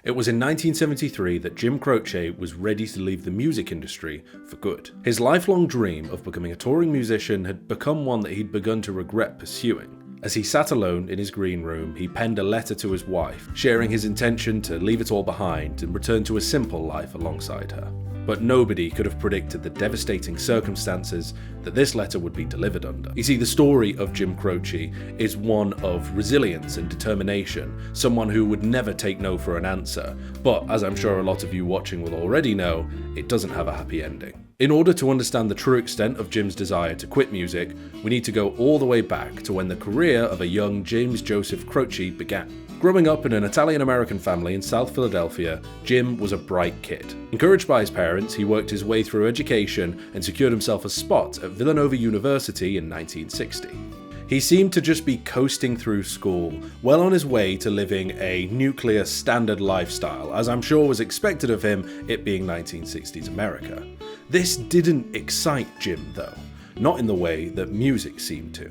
It was in 1973 that Jim Croce was ready to leave the music industry for good. His lifelong dream of becoming a touring musician had become one that he'd begun to regret pursuing. As he sat alone in his green room, he penned a letter to his wife, sharing his intention to leave it all behind and return to a simple life alongside her. But nobody could have predicted the devastating circumstances that this letter would be delivered under. You see, the story of Jim Croce is one of resilience and determination, someone who would never take no for an answer, but as I'm sure a lot of you watching will already know, it doesn't have a happy ending. In order to understand the true extent of Jim's desire to quit music, we need to go all the way back to when the career of a young James Joseph Croce began. Growing up in an Italian-American family in South Philadelphia, Jim was a bright kid. Encouraged by his parents, he worked his way through education and secured himself a spot at Villanova University in 1960. He seemed to just be coasting through school, well on his way to living a nuclear standard lifestyle, as I'm sure was expected of him, it being 1960s America. This didn't excite Jim though, not in the way that music seemed to.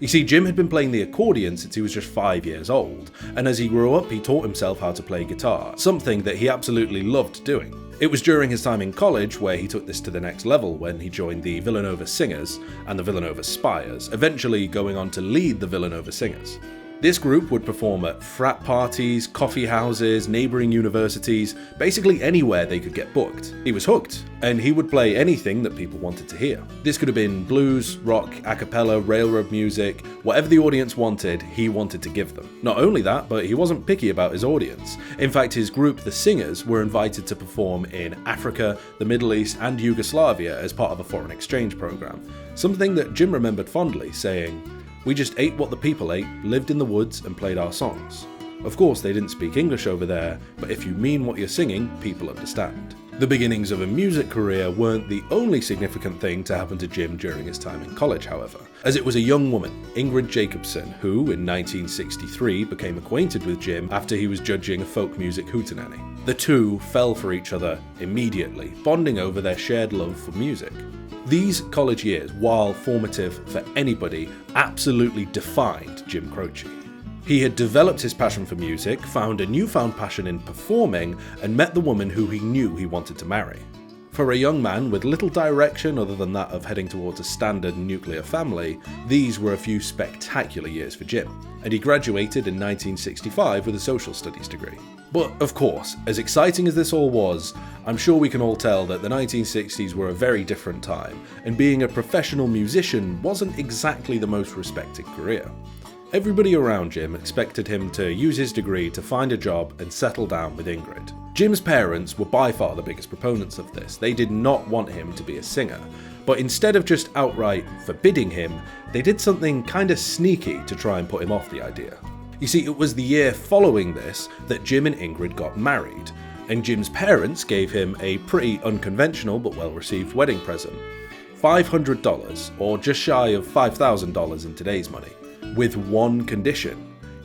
You see, Jim had been playing the accordion since he was just 5 years old, and as he grew up he taught himself how to play guitar, something that he absolutely loved doing. It was during his time in college where he took this to the next level when he joined the Villanova Singers and the Villanova Spires, eventually going on to lead the Villanova Singers. This group would perform at frat parties, coffee houses, neighbouring universities, basically anywhere they could get booked. He was hooked, and he would play anything that people wanted to hear. This could have been blues, rock, a cappella, railroad music, whatever the audience wanted, he wanted to give them. Not only that, but he wasn't picky about his audience. In fact, his group, the Singers, were invited to perform in Africa, the Middle East, and Yugoslavia as part of a foreign exchange program. Something that Jim remembered fondly, saying, "We just ate what the people ate, lived in the woods, and played our songs. Of course, they didn't speak English over there, but if you mean what you're singing, people understand." The beginnings of a music career weren't the only significant thing to happen to Jim during his time in college, however, as it was a young woman, Ingrid Jacobson, who in 1963 became acquainted with Jim after he was judging a folk music hootenanny. The two fell for each other immediately, bonding over their shared love for music. These college years, while formative for anybody, absolutely defined Jim Croce. He had developed his passion for music, found a newfound passion in performing, and met the woman who he knew he wanted to marry. For a young man with little direction other than that of heading towards a standard nuclear family, these were a few spectacular years for Jim, and he graduated in 1965 with a social studies degree. But of course, as exciting as this all was, I'm sure we can all tell that the 1960s were a very different time, and being a professional musician wasn't exactly the most respected career. Everybody around Jim expected him to use his degree to find a job and settle down with Ingrid. Jim's parents were by far the biggest proponents of this. They did not want him to be a singer, but instead of just outright forbidding him, they did something kinda sneaky to try and put him off the idea. You see, it was the year following this that Jim and Ingrid got married, and Jim's parents gave him a pretty unconventional but well-received wedding present. $500, or just shy of $5,000 in today's money, with one condition.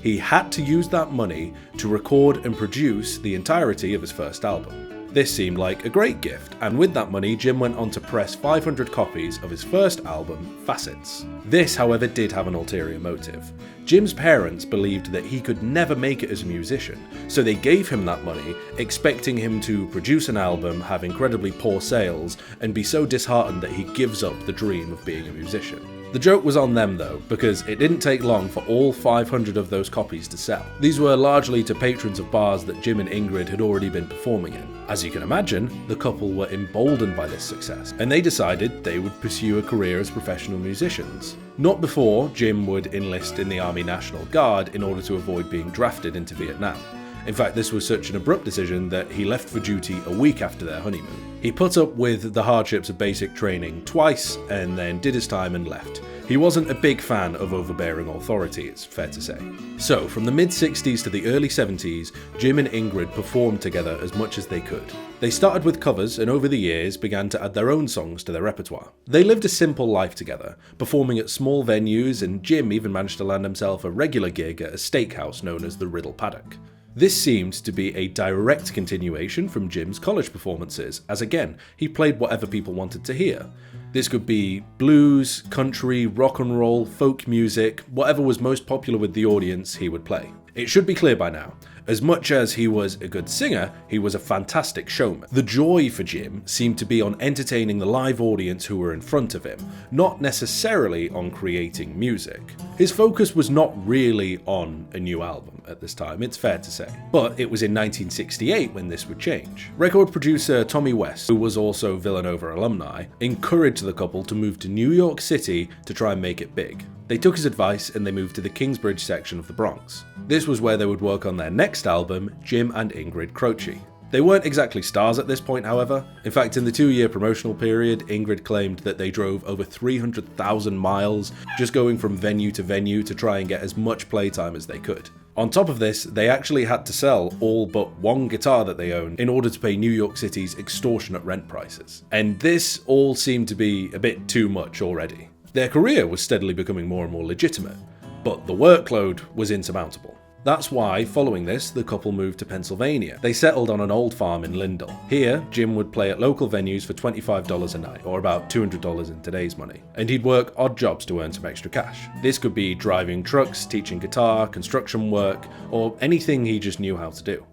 He had to use that money to record and produce the entirety of his first album. This seemed like a great gift, and with that money, Jim went on to press 500 copies of his first album, Facets. This, however, did have an ulterior motive. Jim's parents believed that he could never make it as a musician, so they gave him that money, expecting him to produce an album, have incredibly poor sales, and be so disheartened that he gives up the dream of being a musician. The joke was on them though, because it didn't take long for all 500 of those copies to sell. These were largely to patrons of bars that Jim and Ingrid had already been performing in. As you can imagine, the couple were emboldened by this success, and they decided they would pursue a career as professional musicians. Not before Jim would enlist in the Army National Guard in order to avoid being drafted into Vietnam. In fact, this was such an abrupt decision that he left for duty a week after their honeymoon. He put up with the hardships of basic training twice and then did his time and left. He wasn't a big fan of overbearing authority, it's fair to say. So, from the mid-60s to the early 70s, Jim and Ingrid performed together as much as they could. They started with covers and over the years began to add their own songs to their repertoire. They lived a simple life together, performing at small venues, and Jim even managed to land himself a regular gig at a steakhouse known as the Riddle Paddock. This seemed to be a direct continuation from Jim's college performances, as again, he played whatever people wanted to hear. This could be blues, country, rock and roll, folk music, whatever was most popular with the audience, he would play. It should be clear by now, as much as he was a good singer, he was a fantastic showman. The joy for Jim seemed to be on entertaining the live audience who were in front of him, not necessarily on creating music. His focus was not really on a new album at this time, it's fair to say. But it was in 1968 when this would change. Record producer Tommy West, who was also Villanova alumni, encouraged the couple to move to New York City to try and make it big. They took his advice and they moved to the Kingsbridge section of the Bronx. This was where they would work on their next album, Jim and Ingrid Croce. They weren't exactly stars at this point, however. In fact, in the 2-year promotional period, Ingrid claimed that they drove over 300,000 miles just going from venue to try and get as much playtime as they could. On top of this, they actually had to sell all but one guitar that they owned in order to pay New York City's extortionate rent prices. And this all seemed to be a bit too much already. Their career was steadily becoming more and more legitimate, but the workload was insurmountable. That's why, following this, the couple moved to Pennsylvania. They settled on an old farm in Lindell. Here, Jim would play at local venues for $25 a night, or about $200 in today's money, and he'd work odd jobs to earn some extra cash. This could be driving trucks, teaching guitar, construction work, or anything he just knew how to do.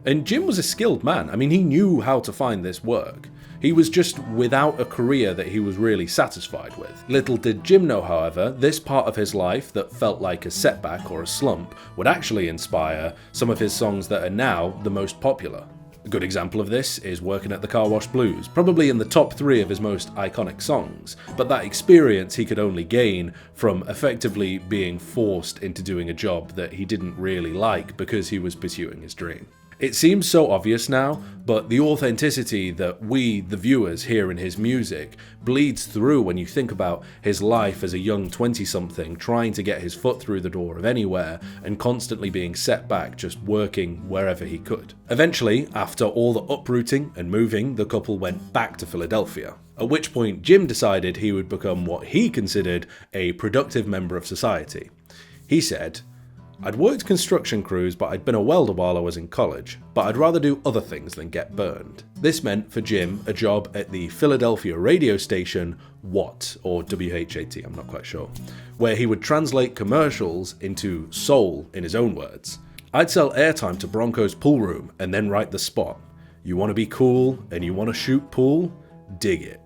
And Jim was a skilled man. I mean, he knew how to find this work. He was just without a career that he was really satisfied with. Little did Jim know, however, this part of his life that felt like a setback or a slump would actually inspire some of his songs that are now the most popular. A good example of this is Working at the Car Wash Blues, probably in the top 3 of his most iconic songs, but that experience he could only gain from effectively being forced into doing a job that he didn't really like because he was pursuing his dream. It seems so obvious now, but the authenticity that we, the viewers, hear in his music bleeds through when you think about his life as a young 20-something trying to get his foot through the door of anywhere and constantly being set back just working wherever he could. Eventually, after all the uprooting and moving, the couple went back to Philadelphia, at which point Jim decided he would become what he considered a productive member of society. He said, "I'd worked construction crews, but I'd been a welder while I was in college, but I'd rather do other things than get burned." This meant for Jim a job at the Philadelphia radio station WHAT, or WHAT, I'm not quite sure, where he would translate commercials into soul in his own words. "I'd sell airtime to Broncos pool room and then write the spot. You want to be cool and you want to shoot pool? Dig it."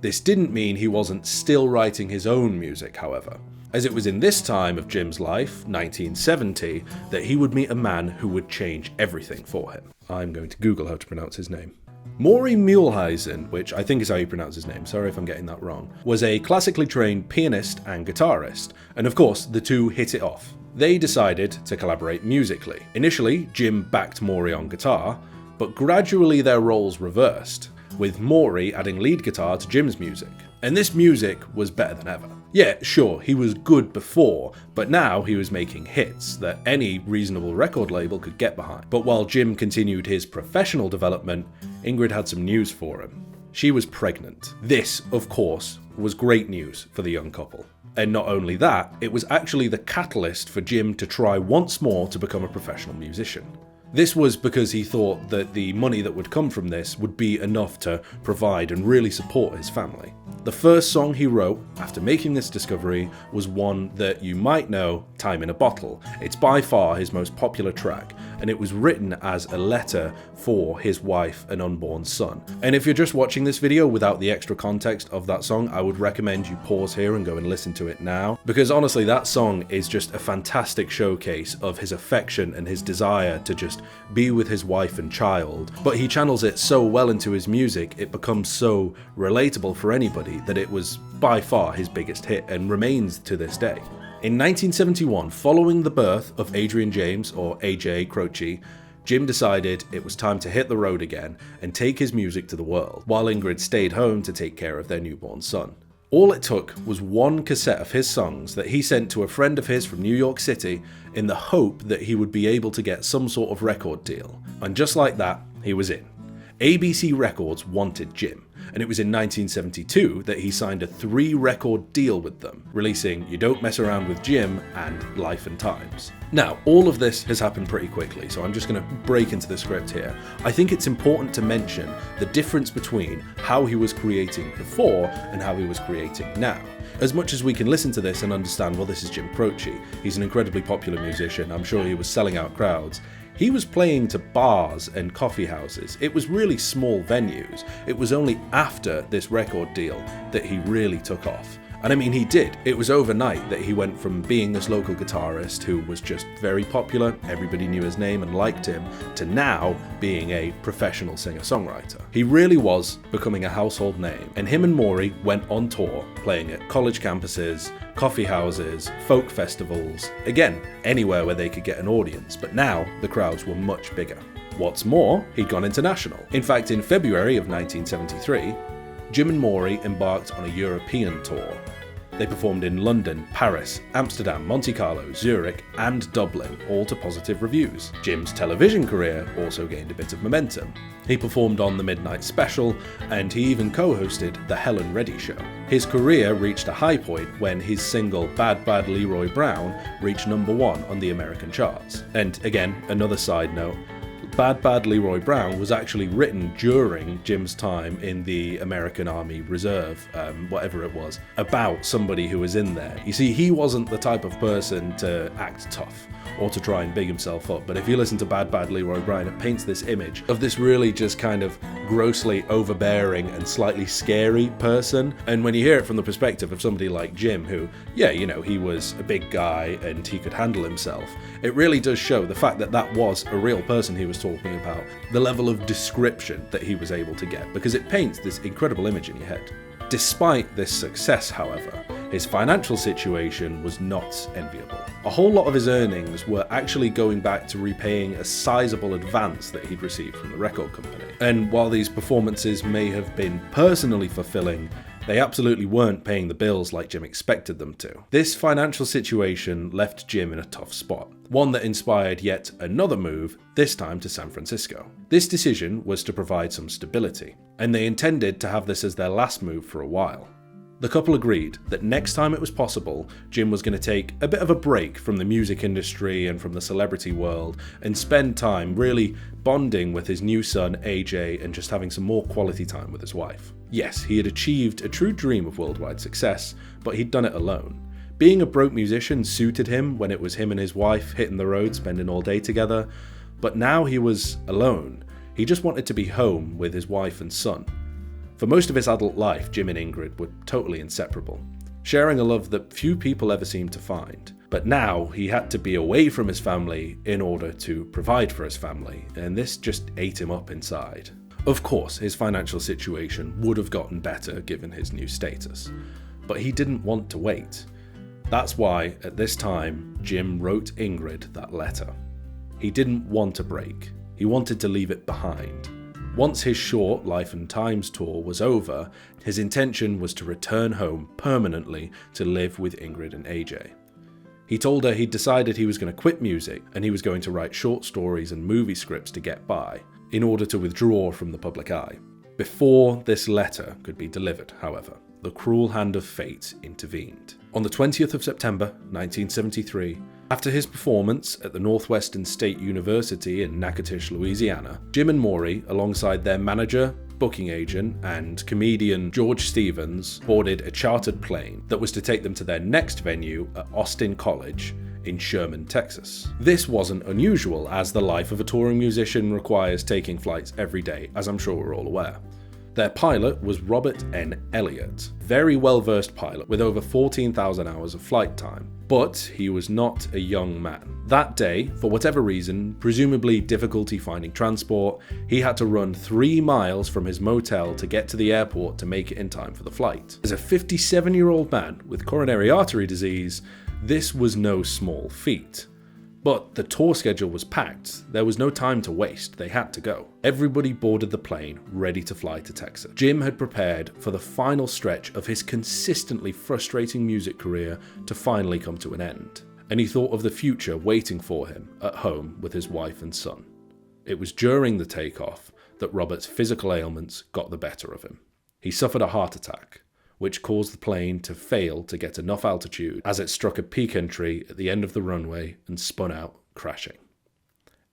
This didn't mean he wasn't still writing his own music, however, as it was in this time of Jim's life, 1970, that he would meet a man who would change everything for him. I'm going to Google how to pronounce his name. Maury Muehlhausen, which I think is how you pronounce his name, sorry if I'm getting that wrong, was a classically trained pianist and guitarist, and of course the two hit it off. They decided to collaborate musically. Initially, Jim backed Maury on guitar, but gradually their roles reversed, with Maury adding lead guitar to Jim's music. And this music was better than ever. Yeah, sure, he was good before, but now he was making hits that any reasonable record label could get behind. But while Jim continued his professional development, Ingrid had some news for him. She was pregnant. This, of course, was great news for the young couple. And not only that, it was actually the catalyst for Jim to try once more to become a professional musician. This was because he thought that the money that would come from this would be enough to provide and really support his family. The first song he wrote after making this discovery was one that you might know, Time in a Bottle. It's by far his most popular track, and it was written as a letter for his wife and unborn son. And if you're just watching this video without the extra context of that song, I would recommend you pause here and go and listen to it now, because honestly that song is just a fantastic showcase of his affection and his desire to just be with his wife and child. But he channels it so well into his music, it becomes so relatable for anybody that it was by far his biggest hit and remains to this day. In 1971, following the birth of Adrian James, or AJ Croce, Jim decided it was time to hit the road again and take his music to the world, while Ingrid stayed home to take care of their newborn son. All it took was one cassette of his songs that he sent to a friend of his from New York City in the hope that he would be able to get some sort of record deal. And just like that, he was in. ABC Records wanted Jim, and it was in 1972 that he signed a 3-record deal with them, releasing You Don't Mess Around with Jim and Life and Times. Now, all of this has happened pretty quickly, so I'm just going to break into the script here. I think it's important to mention the difference between how he was creating before and how he was creating now. As much as we can listen to this and understand, well, this is Jim Croce, he's an incredibly popular musician, I'm sure he was selling out crowds. He was playing to bars and coffee houses. It was really small venues. It was only after this record deal that he really took off. And I mean, he did. It was overnight that he went from being this local guitarist who was just very popular, everybody knew his name and liked him, to now being a professional singer-songwriter. He really was becoming a household name, and him and Maury went on tour, playing at college campuses, coffee houses, folk festivals, again, anywhere where they could get an audience, but now the crowds were much bigger. What's more, he'd gone international. In fact, in February of 1973, Jim and Maury embarked on a European tour. They performed in London, Paris, Amsterdam, Monte Carlo, Zurich, and Dublin, all to positive reviews. Jim's television career also gained a bit of momentum. He performed on The Midnight Special, and he even co-hosted The Helen Reddy Show. His career reached a high point when his single Bad Bad Leroy Brown reached #1 on the American charts. And again, another side note, Bad Bad Leroy Brown was actually written during Jim's time in the American Army Reserve, whatever it was, about somebody who was in there. You see, he wasn't the type of person to act tough or to try and big himself up, but if you listen to Bad Bad Leroy Brown, it paints this image of this really just kind of grossly overbearing and slightly scary person. And when you hear it from the perspective of somebody like Jim, who, yeah, you know, he was a big guy and he could handle himself, it really does show the fact that that was a real person he was talking about, the level of description that he was able to get, because it paints this incredible image in your head. Despite this success, however, his financial situation was not enviable. A whole lot of his earnings were actually going back to repaying a sizable advance that he'd received from the record company. And while these performances may have been personally fulfilling, they absolutely weren't paying the bills like Jim expected them to. This financial situation left Jim in a tough spot, one that inspired yet another move, this time to San Francisco. This decision was to provide some stability, and they intended to have this as their last move for a while. The couple agreed that next time it was possible, Jim was going to take a bit of a break from the music industry and from the celebrity world and spend time really bonding with his new son AJ and just having some more quality time with his wife. Yes, he had achieved a true dream of worldwide success, but he'd done it alone. Being a broke musician suited him when it was him and his wife hitting the road, spending all day together, but now he was alone. He just wanted to be home with his wife and son. For most of his adult life, Jim and Ingrid were totally inseparable, sharing a love that few people ever seemed to find. But now he had to be away from his family in order to provide for his family, and this just ate him up inside. Of course, his financial situation would have gotten better given his new status, but he didn't want to wait. That's why, at this time, Jim wrote Ingrid that letter. He didn't want a break. He wanted to leave it behind. Once his short Life and Times tour was over, his intention was to return home permanently to live with Ingrid and AJ. He told her he'd decided he was going to quit music and he was going to write short stories and movie scripts to get by, in order to withdraw from the public eye. Before this letter could be delivered, however, the cruel hand of fate intervened. On the 20th of September, 1973, after his performance at the Northwestern State University in Natchitoches, Louisiana, Jim and Maury, alongside their manager, booking agent, and comedian George Stevens, boarded a chartered plane that was to take them to their next venue at Austin College in Sherman, Texas. This wasn't unusual, as the life of a touring musician requires taking flights every day, as I'm sure we're all aware. Their pilot was Robert N. Elliott, very well-versed pilot with over 14,000 hours of flight time. But he was not a young man. That day, for whatever reason, presumably difficulty finding transport, he had to run 3 miles from his motel to get to the airport to make it in time for the flight. As a 57-year-old man with coronary artery disease, this was no small feat. But the tour schedule was packed. There was no time to waste. They had to go. Everybody boarded the plane, ready to fly to Texas. Jim had prepared for the final stretch of his consistently frustrating music career to finally come to an end. And he thought of the future waiting for him at home with his wife and son. It was during the takeoff that Robert's physical ailments got the better of him. He suffered a heart attack, which caused the plane to fail to get enough altitude as it struck a peak entry at the end of the runway and spun out, crashing.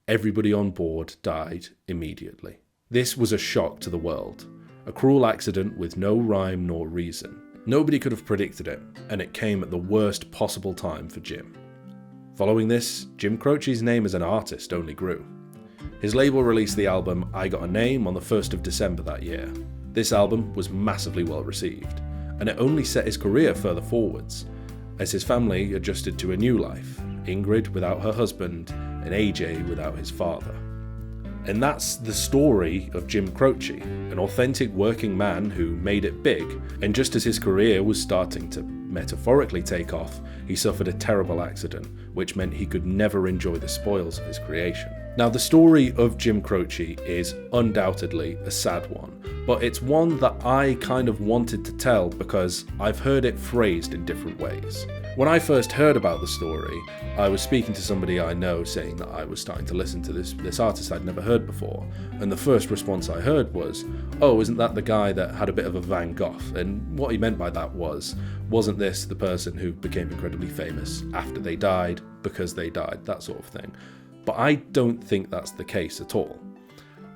Everybody on board died immediately. This was a shock to the world, a cruel accident with no rhyme nor reason. Nobody could have predicted it, and it came at the worst possible time for Jim. Following this, Jim Croce's name as an artist only grew. His label released the album I Got a Name on the 1st of December that year. This album was massively well received, and it only set his career further forwards, as his family adjusted to a new life, Ingrid without her husband, and AJ without his father. And that's the story of Jim Croce, an authentic working man who made it big, and just as his career was starting to metaphorically take off, he suffered a terrible accident, which meant he could never enjoy the spoils of his creation. Now, the story of Jim Croce is undoubtedly a sad one, but it's one that I kind of wanted to tell because I've heard it phrased in different ways. When I first heard about the story, I was speaking to somebody I know saying that I was starting to listen to this artist I'd never heard before, and the first response I heard was, "Oh, isn't that the guy that had a bit of a Van Gogh?" And what he meant by that wasn't this the person who became incredibly famous after they died, because they died, that sort of thing. But I don't think that's the case at all.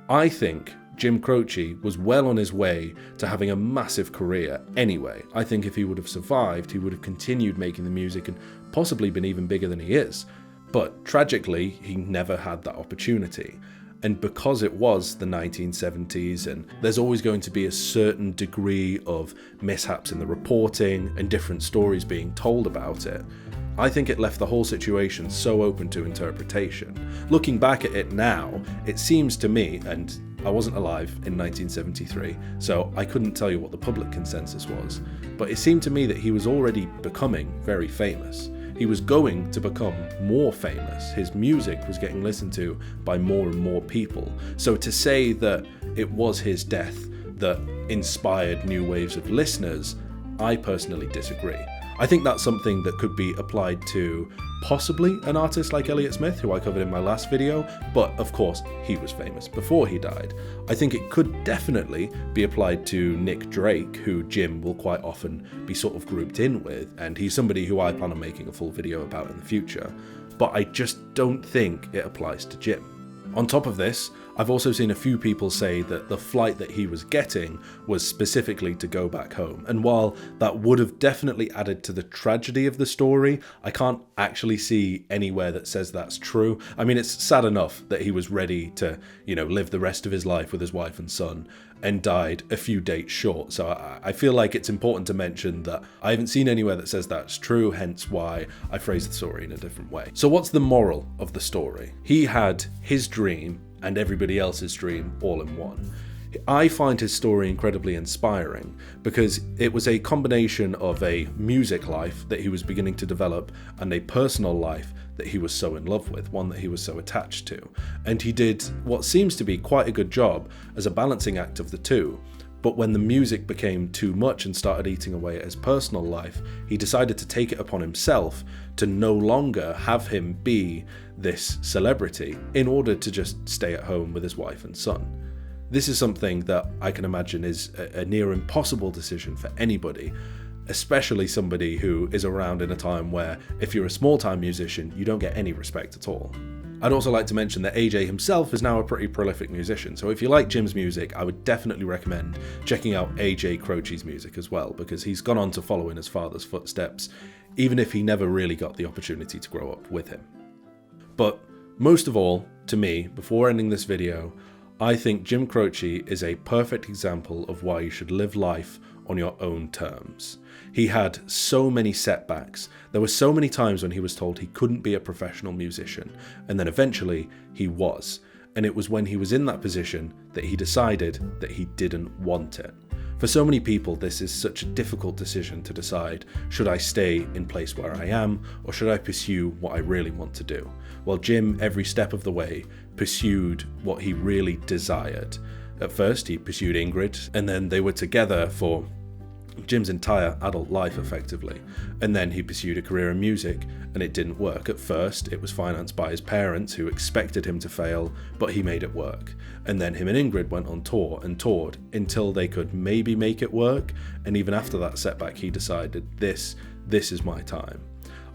I think Jim Croce was well on his way to having a massive career anyway. I think if he would have survived, he would have continued making the music and possibly been even bigger than he is. But tragically, he never had that opportunity. And because it was the 1970s and there's always going to be a certain degree of mishaps in the reporting and different stories being told about it, I think it left the whole situation so open to interpretation. Looking back at it now, it seems to me, and I wasn't alive in 1973, so I couldn't tell you what the public consensus was, but it seemed to me that he was already becoming very famous. He was going to become more famous. His music was getting listened to by more and more people. So to say that it was his death that inspired new waves of listeners, I personally disagree. I think that's something that could be applied to possibly an artist like Elliott Smith, who I covered in my last video, but of course he was famous before he died. I think it could definitely be applied to Nick Drake, who Jim will quite often be sort of grouped in with, and he's somebody who I plan on making a full video about in the future, but I just don't think it applies to Jim. On top of this, I've also seen a few people say that the flight that he was getting was specifically to go back home. And while that would have definitely added to the tragedy of the story, I can't actually see anywhere that says that's true. I mean, it's sad enough that he was ready to, live the rest of his life with his wife and son and died a few dates short. So I feel like it's important to mention that I haven't seen anywhere that says that's true, hence why I phrased the story in a different way. So what's the moral of the story? He had his dream and everybody else's dream all in one. I find his story incredibly inspiring because it was a combination of a music life that he was beginning to develop and a personal life that he was so in love with, one that he was so attached to. And he did what seems to be quite a good job as a balancing act of the two. But when the music became too much and started eating away at his personal life, he decided to take it upon himself to no longer have him be this celebrity in order to just stay at home with his wife and son. This is something that I can imagine is a near impossible decision for anybody, especially somebody who is around in a time where if you're a small-time musician, you don't get any respect at all. I'd also like to mention that AJ himself is now a pretty prolific musician, so if you like Jim's music, I would definitely recommend checking out AJ Croce's music as well, because he's gone on to follow in his father's footsteps, even if he never really got the opportunity to grow up with him. But most of all, to me, before ending this video, I think Jim Croce is a perfect example of why you should live life on your own terms. He had so many setbacks. There were so many times when he was told he couldn't be a professional musician, and then eventually he was. And it was when he was in that position that he decided that he didn't want it. For so many people, this is such a difficult decision to decide, should I stay in place where I am, or should I pursue what I really want to do? Well, Jim, every step of the way, pursued what he really desired. At first, he pursued Ingrid, and then they were together for Jim's entire adult life effectively, and then he pursued a career in music, and it didn't work. At first, it was financed by his parents who expected him to fail, but he made it work. And then him and Ingrid went on tour and toured until they could maybe make it work, and even after that setback, he decided, this is my time.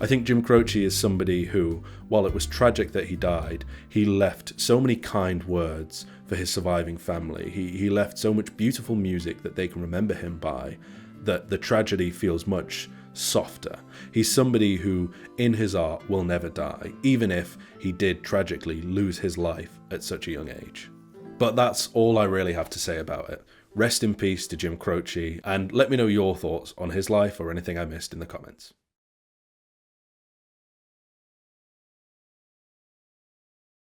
I think Jim Croce is somebody who, while it was tragic that he died, he left so many kind words for his surviving family. He left so much beautiful music that they can remember him by, that the tragedy feels much softer. He's somebody who, in his art, will never die, even if he did tragically lose his life at such a young age. But that's all I really have to say about it. Rest in peace to Jim Croce, and let me know your thoughts on his life or anything I missed in the comments.